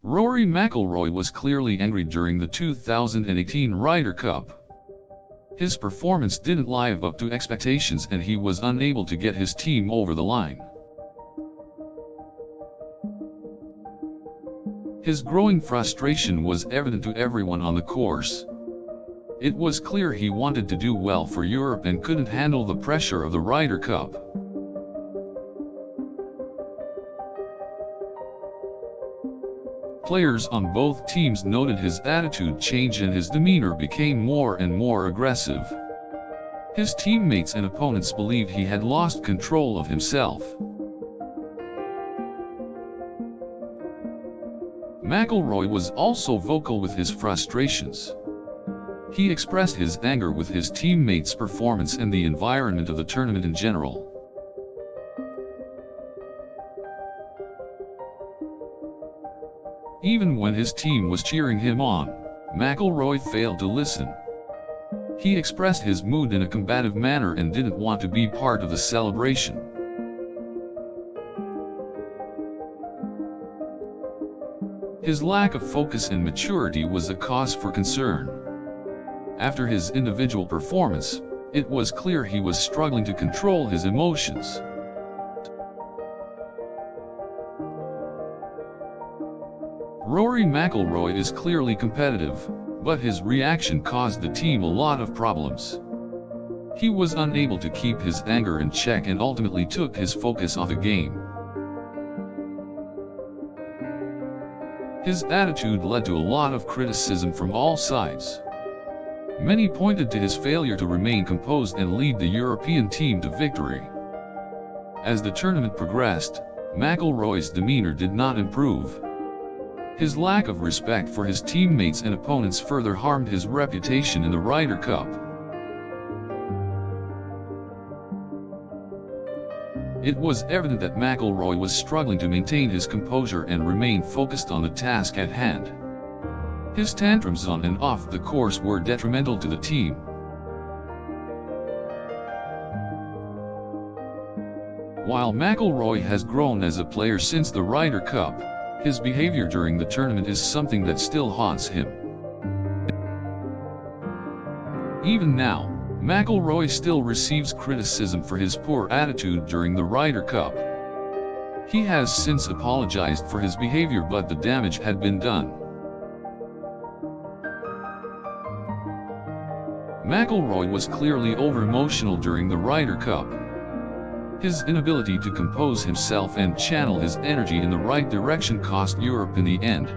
Rory Mcilroy was clearly angry during the 2018 Ryder Cup. His performance didn't live up to expectations and he was unable to get his team over the line. His growing frustration was evident to everyone on the course. It was clear he wanted to do well for Europe and couldn't handle the pressure of the Ryder Cup. Players on both teams noted his attitude change and his demeanor became more and more aggressive. His teammates and opponents believed he had lost control of himself. McIlroy was also vocal with his frustrations. He expressed his anger with his teammates' performance and the environment of the tournament in general. Even when his team was cheering him on, McIlroy failed to listen. He expressed his mood in a combative manner and didn't want to be part of the celebration. His lack of focus and maturity was a cause for concern. After his individual performance, it was clear he was struggling to control his emotions. Rory Mcilroy is clearly competitive, but his reaction caused the team a lot of problems. He was unable to keep his anger in check and ultimately took his focus off the game. His attitude led to a lot of criticism from all sides. Many pointed to his failure to remain composed and lead the European team to victory. As the tournament progressed, McIlroy's demeanor did not improve. His lack of respect for his teammates and opponents further harmed his reputation in the Ryder Cup. It was evident that McIlroy was struggling to maintain his composure and remain focused on the task at hand. His tantrums on and off the course were detrimental to the team. While McIlroy has grown as a player since the Ryder Cup, his behavior during the tournament is something that still haunts him. Even now, McIlroy still receives criticism for his poor attitude during the Ryder Cup. He has since apologized for his behavior, but the damage had been done. McIlroy was clearly over-emotional during the Ryder Cup. His inability to compose himself and channel his energy in the right direction cost Europe in the end.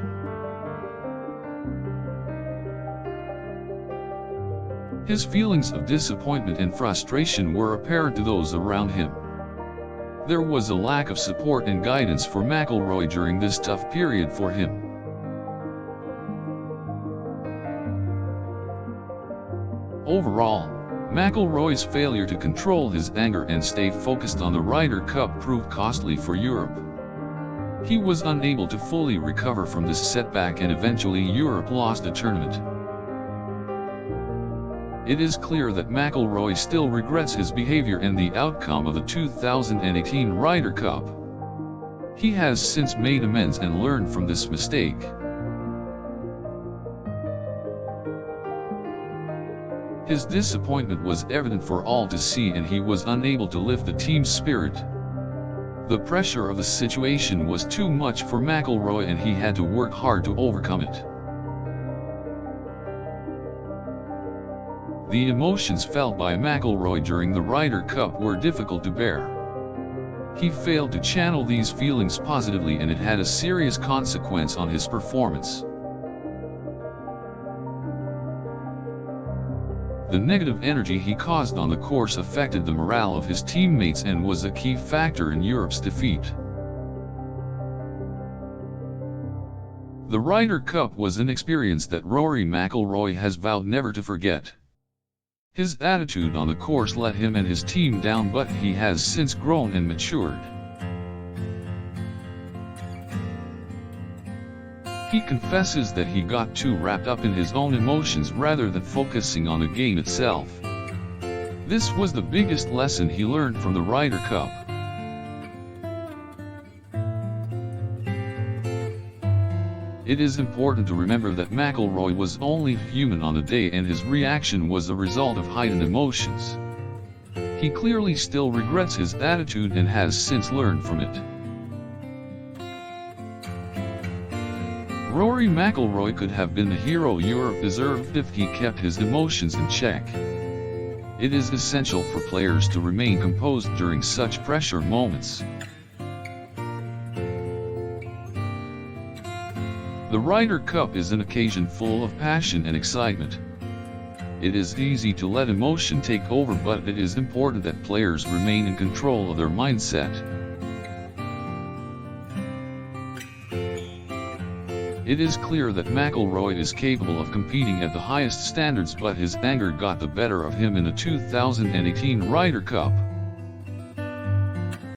His feelings of disappointment and frustration were apparent to those around him. There was a lack of support and guidance for McIlroy during this tough period for him. Overall, McIlroy's failure to control his anger and stay focused on the Ryder Cup proved costly for Europe. He was unable to fully recover from this setback and eventually Europe lost the tournament. It is clear that McIlroy still regrets his behavior and the outcome of the 2018 Ryder Cup. He has since made amends and learned from this mistake. His disappointment was evident for all to see and he was unable to lift the team's spirit. The pressure of the situation was too much for McIlroy and he had to work hard to overcome it. The emotions felt by McIlroy during the Ryder Cup were difficult to bear. He failed to channel these feelings positively and it had a serious consequence on his performance. The negative energy he caused on the course affected the morale of his teammates and was a key factor in Europe's defeat. The Ryder Cup was an experience that Rory McIlroy has vowed never to forget. His attitude on the course let him and his team down, but he has since grown and matured. He confesses that he got too wrapped up in his own emotions rather than focusing on the game itself. This was the biggest lesson he learned from the Ryder Cup. It is important to remember that McIlroy was only human on the day and his reaction was a result of heightened emotions. He clearly still regrets his attitude and has since learned from it. Rory Mcilroy could have been the hero Europe deserved if he kept his emotions in check. It is essential for players to remain composed during such pressure moments. The Ryder Cup is an occasion full of passion and excitement. It is easy to let emotion take over, but it is important that players remain in control of their mindset. It is clear that McIlroy is capable of competing at the highest standards, but his anger got the better of him in the 2018 Ryder Cup.